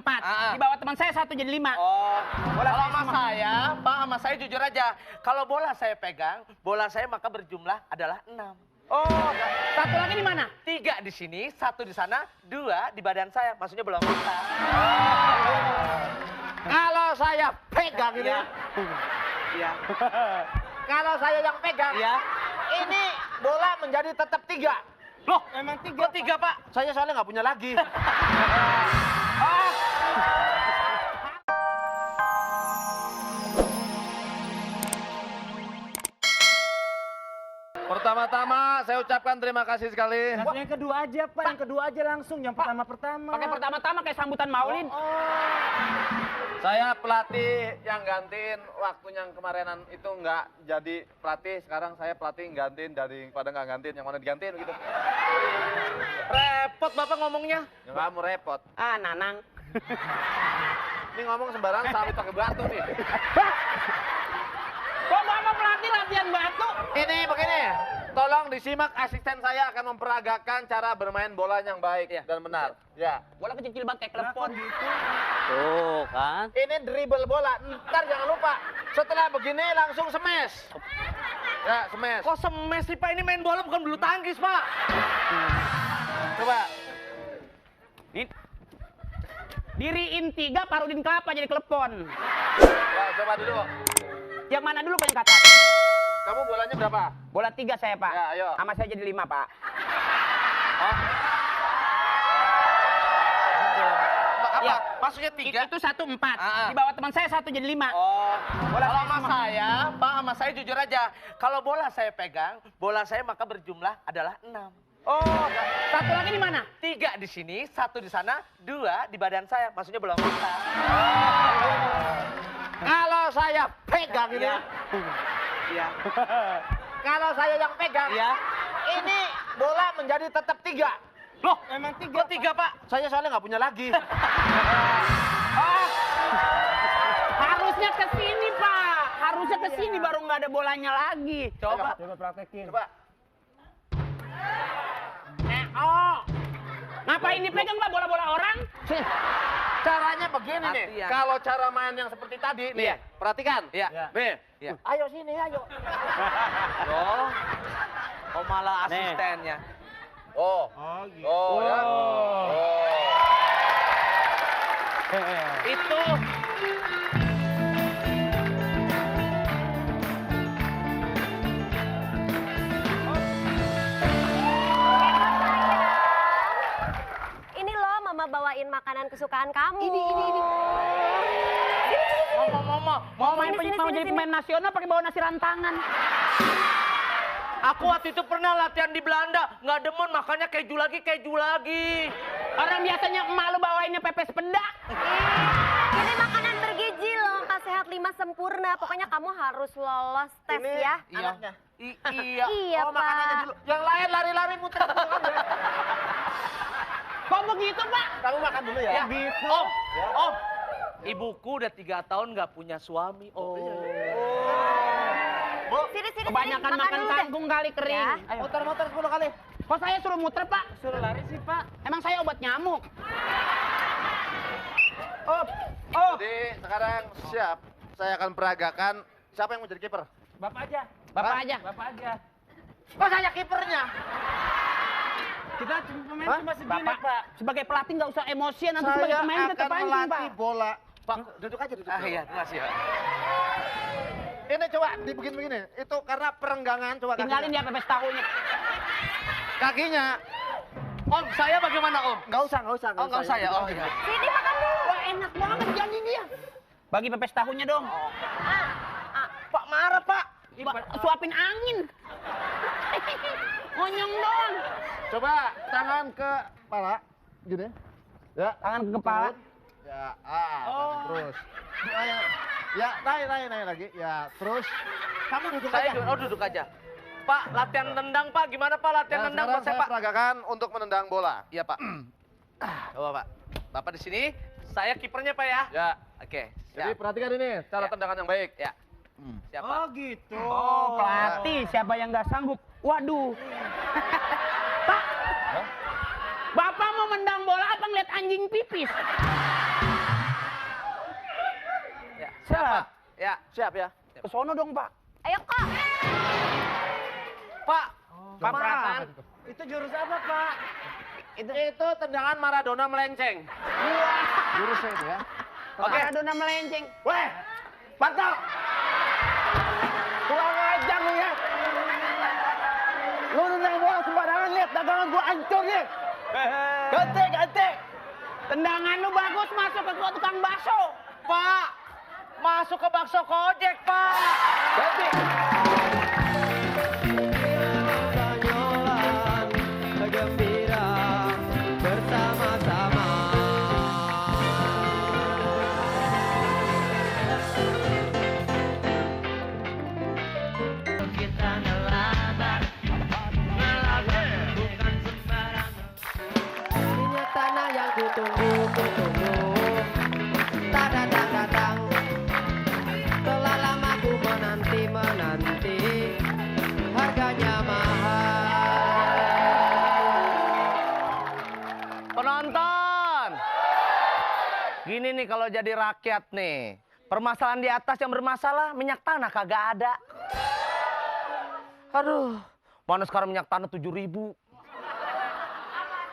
4. Di bawah teman saya 1 jadi 5. Oh, Bola kalau saya sama semua. saya, Pak, sama saya jujur aja. Kalau bola saya pegang, bola saya maka berjumlah adalah 6. Oh, satu lagi di mana? 3 di sini, 1 di sana, 2 di badan saya. Maksudnya belum bisa. Kalau saya pegang ini, Iya. kalau saya yang pegang, Iya. ini bola menjadi tetap 3. Loh, emang 3? Kok 3, Pak? Saya soalnya nggak punya lagi. Pertama-tama saya ucapkan terima kasih sekali. Yang kedua aja, Pak. Yang kedua aja langsung. Yang pertama-pertama. Pakai pertama-tama kayak sambutan Maulid. Saya pelatih yang gantiin waktu yang kemarinan itu nggak jadi pelatih. Sekarang saya pelatih gantiin daripada nggak gantiin. Yang mana digantiin gitu. Repot Bapak ngomongnya. Ya kamu repot. Ah, Nanang. Ini ngomong sembarang sampai pakai batu nih. Kok Bapak pelatih latihan batu? Ini begini, tolong disimak asisten saya akan memperagakan cara bermain bola yang baik dan benar. Ya. Bola kecil banget kayak klepon. Tuh kan. Ini dribble bola. Ntar jangan lupa, setelah begini langsung smash. Ya, smash. Kok semes sih, Pak? Ini main bola bukan bulu tangkis, Pak. Coba. Diriin 3, parudin kelapa jadi klepon. Ya, coba dulu. Yang mana dulu Pak yang kata? Kamu bolanya berapa? Bola 3 saya, Pak. Ya, ayo. Sama saya jadi 5, Pak. Apa? Iya. Maksudnya 3? Itu 1 4. Ah. Di bawah teman saya 1 jadi 5. Oh, Bola kalau saya sama semua. saya, Pak, sama saya jujur aja. Kalau bola saya pegang, bola saya maka berjumlah adalah 6. Oh, satu lagi di mana? 3 di sini, 1 di sana, 2 di badan saya. Maksudnya belum bisa. Kalau saya pegang ini, Iya. kalau saya yang pegang, Iya. ini bola menjadi tetap 3. Loh, emang 3? Kok 3, Pak? Saya soalnya nggak punya lagi. Harusnya ke sini, Pak. Harusnya ke sini baru nggak ada bolanya lagi. Coba. Coba praktekin. Coba. Ngapain dipegang, Pak, bola-bola orang? Caranya begini nih. Latihan. Kalau cara main yang seperti tadi, nih, Iya. perhatikan. Iya. Nih. Iya. Ayo sini, ayo. Oh. Oh, malah asistennya. Oh. Oh, gitu. Oh, ya. Oh. Itu Ini loh mama bawain makanan kesukaan kamu. Ini. Mau main Sini, mau sini, jadi sini. pemain nasional pakai bawa nasi rantangan. aku waktu itu pernah latihan di Belanda, nggak demen makanya keju lagi. Orang biasanya emak lu bawainnya pepes pedak. Ini makanan bergizi loh, Kak Sehat 5 sempurna. Pokoknya kamu harus lolos tes Ini ya. anaknya. Iya. Iya, Oh, makanannya Pak. dulu. Yang lain lari-lari muter. Kok begitu, Pak? Kamu makan dulu ya. Gitu. Om. Ibuku udah 3 tahun nggak punya suami. Oh. Sini, Kebanyakan sini, makan dulu deh. kangkung kali kering. Ya. Ayo. Muter-muter 10 kali. Kok saya suruh muter, Pak? Suruh lari sih, Pak. Emang saya obat nyamuk. Jadi sekarang siap. Saya akan peragakan siapa yang mau jadi kiper. Bapak aja. Bapak aja. Bapak aja. Kok saya kipernya? Kita pemain Hah? cuma segini, Bapak, Pak. sebagai pelatih nggak usah emosian, nanti sebagai Saya pemain tetap akan anjing, Pak. melatih bola. Pak, duduk aja, duduk. Iya, terima kasih, Pak. Ini coba begini. Itu karena perenggangan, coba Tinggalin kakinya. dia pepes tahunya. Kakinya. Om, saya bagaimana, Om? Nggak usah. Oh, nggak usah ya? Oh, iya. Sini makan dulu. Wah, enak banget janji dia. Bagi pepes tahunya dong. Pak marah, Pak. Suapin angin. Ngonyong doang. Coba tangan ke kepala. Gini. Ya. Tangan ke kepala. Ya, tangan terus. Ya, naik lagi. Ya, terus. Kamu duduk Saya aja. duduk aja. Pak, latihan nendang, Pak. Gimana, Pak? Latihan Nah, nendang sekarang buat saya, saya Pak. peragakan untuk menendang bola. Iya, Pak. Coba, Pak. Bapak di sini, saya kipernya, Pak ya. Ya. Oke, Jadi siap. perhatikan ini cara Ya. tendangan yang baik. Ya. Siapa? Oh, gitu. Oh, pelatih. Siapa yang nggak sanggup? Waduh. Pak. Bapak mau mendang bola apa ngeliat anjing pipis? siap ya. Ke sono dong, Pak. Ayo kok. Pak, Pak Pratan. Itu jurus apa, Pak? Itu tendangan Maradona melenceng. Jurusnya itu ya. Oke, Maradona melenceng. weh, Parto. Kurang ajar lu ya. Lu nendang bola sembarangan, lihat dagangan gua hancur nih. Ganti. Tendangan lu bagus masuk ke tukang bakso. Pak, masuk ke bakso kojek, Pak. Ganti. Gembira bersama-sama. Kita ngelabar bukan sembarangan. Minyak tanah yang kutunggu. Tadadang-dadang. Telah lama ku menanti. Harganya mahal. Penonton. Gini nih kalau jadi rakyat nih. Permasalahan di atas yang bermasalah, minyak tanah kagak ada. Aduh, mana sekarang minyak tanah 7.000.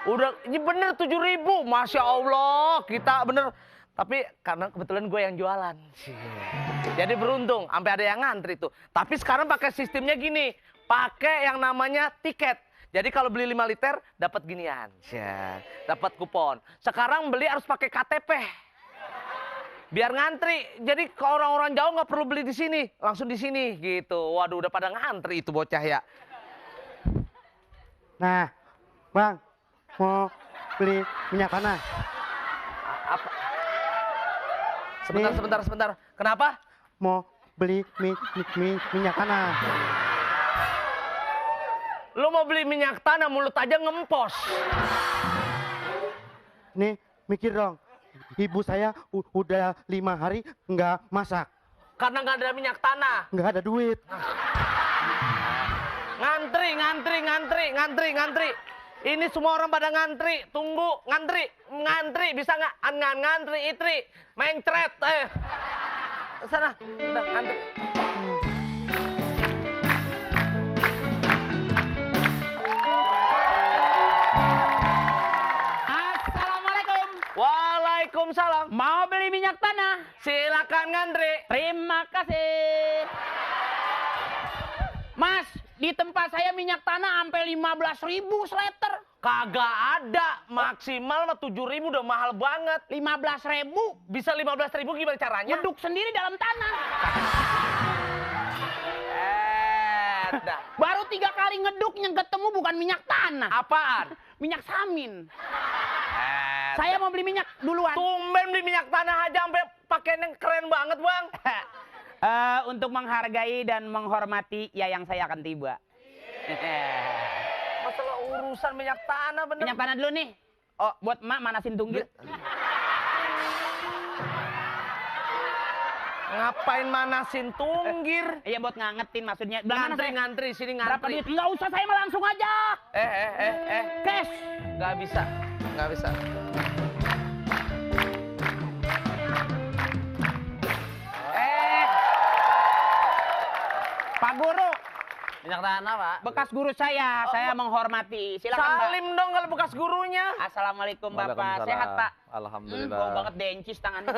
Udah, ini bener 7.000. Masya Allah, kita bener. Tapi karena kebetulan gue yang jualan. Jadi beruntung, sampai ada yang ngantri tuh. Tapi sekarang pakai sistemnya gini. Pakai yang namanya tiket. Jadi kalau beli 5 liter, dapat ginian. Dapat kupon. Sekarang beli harus pakai KTP. Biar ngantri. Jadi kalau orang-orang jauh nggak perlu beli di sini. Langsung di sini gitu. Waduh, udah pada ngantri itu bocah ya. Nah, Bang, mau beli minyak tanah. Apa? Sebentar. Kenapa? Mau beli minyak tanah. Lu mau beli minyak tanah, mulut aja ngempos. Nih, mikir dong. Ibu saya udah 5 hari nggak masak. Karena nggak ada minyak tanah. Nggak ada duit. Ngantri. Ini semua orang pada ngantri. Tunggu, ngantri. Bisa nggak? Ngantri, itri. Mencret. Sana, udah ngantri. Assalamualaikum. Waalaikumsalam. Mau beli minyak tanah? Silakan ngantri. Terima kasih. Mas, di tempat saya minyak tanah sampai 15.000 seliter. Kagak ada. Maksimal mah 7.000 udah mahal banget. 15.000 Bisa 15.000 gimana caranya? ngeduk sendiri dalam tanah. Dah. Baru 3 kali ngeduk yang ketemu bukan minyak tanah. Apaan? Minyak samin. Saya mau beli minyak duluan. Tumben beli minyak tanah aja sampai pakaian yang keren banget, Bang. Untuk menghargai dan menghormati yang saya akan tiba. Masalah urusan minyak tanah bener. Minyak tanah dulu nih. Oh, Buat emak manasin tunggil. ngapain manasin tunggir? Iya buat ngangetin maksudnya. Belah mana saya? Ngantri, sini Berapa ngantri. duit? Nggak usah, saya mah langsung aja. Cash. Nggak bisa. Pak Guru, Minyak tanah, Pak. bekas guru saya menghormati. Silakan Pak. Salim dong kalau bekas gurunya. Assalamualaikum Bapak, sehat Pak? Alhamdulillah. Bau banget dencis tangannya.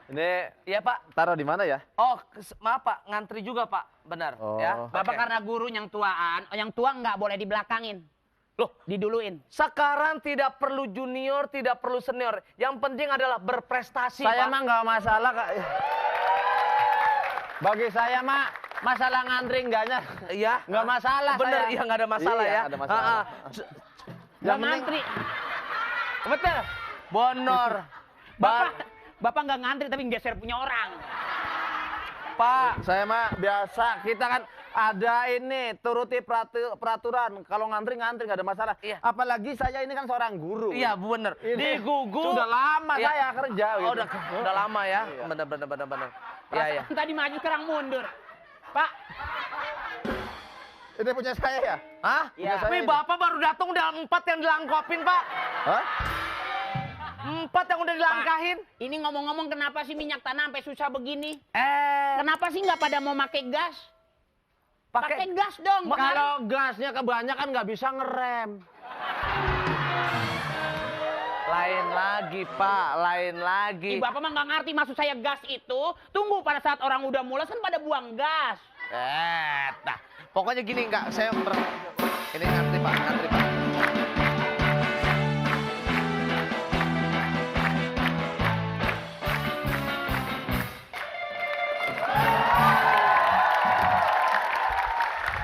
Ini Iya Pak. taruh di mana ya? Oh, maaf Pak, ngantri juga Pak. Benar. Oh. Ya. Bapak Oke. karena guru yang tuaan, yang tua nggak boleh dibelakangin. Loh, Diduluin. sekarang tidak perlu junior, tidak perlu senior. Yang penting adalah berprestasi, Saya Pak. mah nggak masalah, Kak. Bagi saya mah masalah ngantri enggaknya Iya. nggak masalah. Bener, saya. iya nggak ada masalah Iya, ya. ada masalah. Nggak ngantri. Betul. Bonor. Bapak nggak ngantri tapi geser punya orang. Pak, saya mah biasa. Kita kan ada ini turuti peraturan. Kalau ngantri nggak ada masalah. Iya. Apalagi saya ini kan seorang guru. Iya bener. Ini Di gugu. sudah lama Iya. saya kerja. Oh, gitu. udah lama ya. Iya. Bener. Iya. Perasaan tadi maju sekarang mundur. Pak, Ini punya saya ya? Hah? Iya. Wih, Bapak baru datang udah 4 yang dilangkopin, Pak. Hah? 4 yang udah dilangkahin. Ini ngomong-ngomong kenapa sih minyak tanah sampai susah begini? Eh, Kenapa sih nggak pada mau pakai gas? Pakai gas dong. Kalau gasnya kebanyakan nggak bisa ngerem. lain lagi, Pak, lain lagi. Bapak mah nggak ngerti maksud saya gas itu. Tunggu pada saat orang udah mules kan pada buang gas. Nah, pokoknya gini enggak, saya ini ngantri Pak, ngantri Pak.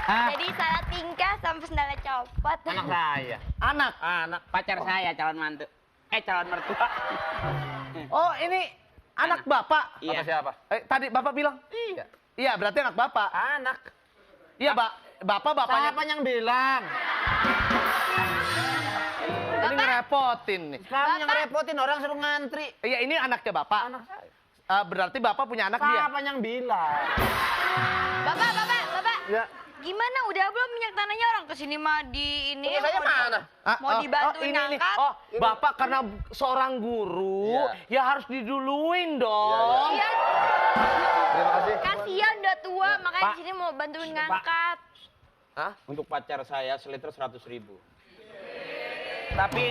Jadi salah tingkah sampai sendalnya copot. Anak saya. Anak. Pacar saya calon mantu. Calon mertua. Oh, ini anak Bapak. Iya. Apa siapa? Tadi Bapak bilang? Iya. Iya, berarti anak Bapak. Anak. Iya, bapaknya. Siapa yang bilang? Ini ngerepotin nih. Kamu yang ngerepotin orang suruh ngantri. Iya, ini anaknya Bapak. Anak saya. Berarti Bapak punya anak dia. Siapa yang bilang? Bapak. Ya. Gimana udah belum minyak tanahnya orang kesini mah di ini? Saya mana? Mau dibantuin ini. ngangkat? Oh, Bapak karena seorang guru, Iya. ya harus diduluin dong. Iya, Terima kasih. kasihan udah tua, makanya Pak. di sini mau bantuin ngangkat. Untuk pacar saya seliter 100.000. Tapi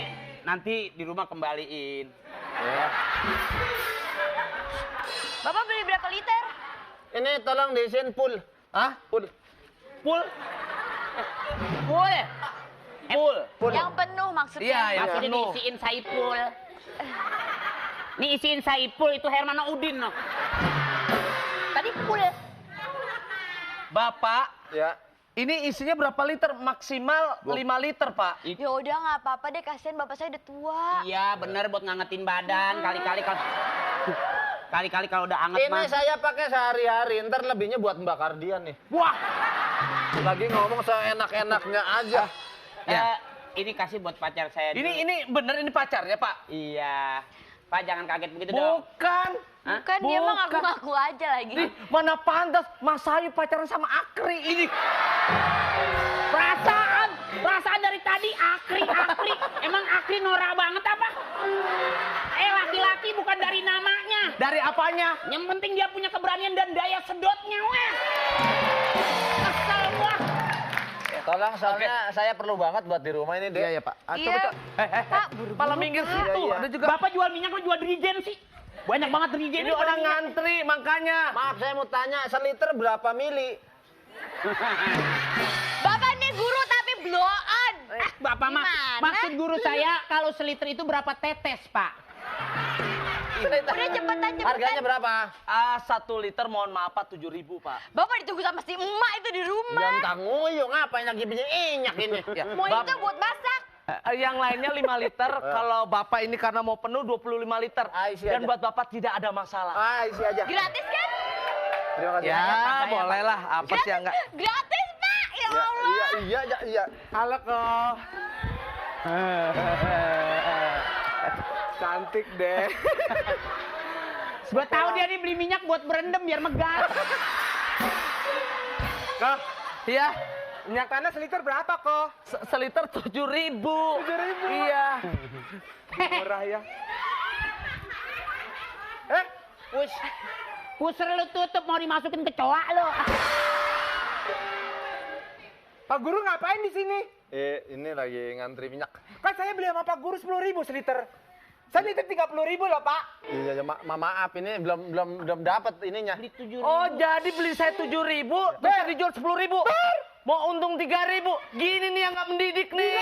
nanti di rumah kembaliin. Bapak beli berapa liter? Ini tolong diisiin full. Hah? Full. Full? Full. Yang penuh maksudnya. Iya, yang Maksudnya penuh. diisiin Saipul. Nih isiin Saipul itu Hermana Udin loh. Tadi full. Bapak, Ya. ini isinya berapa liter? Maksimal 5 liter, Pak. Ya udah nggak apa-apa deh, kasihan bapak saya udah tua. Iya bener buat ngangetin badan. Kali-kali kalau udah anget Ini mah. saya pakai sehari-hari, ntar lebihnya buat Mbak Kardian nih. Wah. Lagi ngomong seenak-enaknya aja. Ini kasih buat pacar saya. dulu. Ini bener ini pacarnya, Pak? Iya. Pak jangan kaget begitu dong. Bukan. Bukan, dia mah Bukan. ngaku-ngaku aja lagi. Ih, mana pantas Mas Ayu pacaran sama Akri ini. Perasaan dari tadi Akri. Emang Akri norak banget apa? Laki-laki bukan dari namanya. Dari apanya? Yang penting dia punya keberanian dan daya sedotnya, weh. Kesel gua. Tolong, soalnya saya perlu banget buat di rumah ini, Dek. Iya, Pak. Iya. Coba. Pak, buru-buru, Malah minggir Pak. situ. Iya. Ada juga. Bapak jual minyak, lo jual dirijen sih. Banyak banget dirijen. Ini orang ngantri, makanya. Maaf, saya mau tanya, seliter berapa mili? Bapak ini guru tapi blow-on. Bapak mah, Gimana? maksud guru saya kalau seliter itu berapa tetes, Pak? Udah cepetan. Harganya berapa? 1 liter mohon maaf Pak 7.000 Pak. Bapak ditunggu sama si emak itu di rumah. Jangan nguyuh, ngapain lagi minyak ini? Ya, Mau Bap- itu buat masak. Yang lainnya 5 liter, kalau Bapak ini karena mau penuh 25 liter. Isi Dan aja. buat Bapak tidak ada masalah. Isi aja. Gratis kan? Terima kasih. Ya, boleh lah. Apa sih yang enggak? Gratis, Pak. Ya Allah. Iya. Halo kok. Cantik deh. Gua tahu dia nih beli minyak buat berendam biar megah. Kok? Iya. Minyak tanah seliter berapa kok? Seliter 7.000. 7.000? Iya. Murah ya. Pusar lu tutup mau dimasukin ke coa lu. Pak Guru ngapain di sini? Ini lagi ngantri minyak. Kan saya beli sama Pak Guru 10.000 seliter. Saya nitip 30.000 loh, Pak. Iya, maaf ini belum dapat ininya. Beli 7.000. Oh, jadi beli saya 7.000, terus dijual 10.000. Mau untung 3.000. Gini nih yang nggak mendidik nih.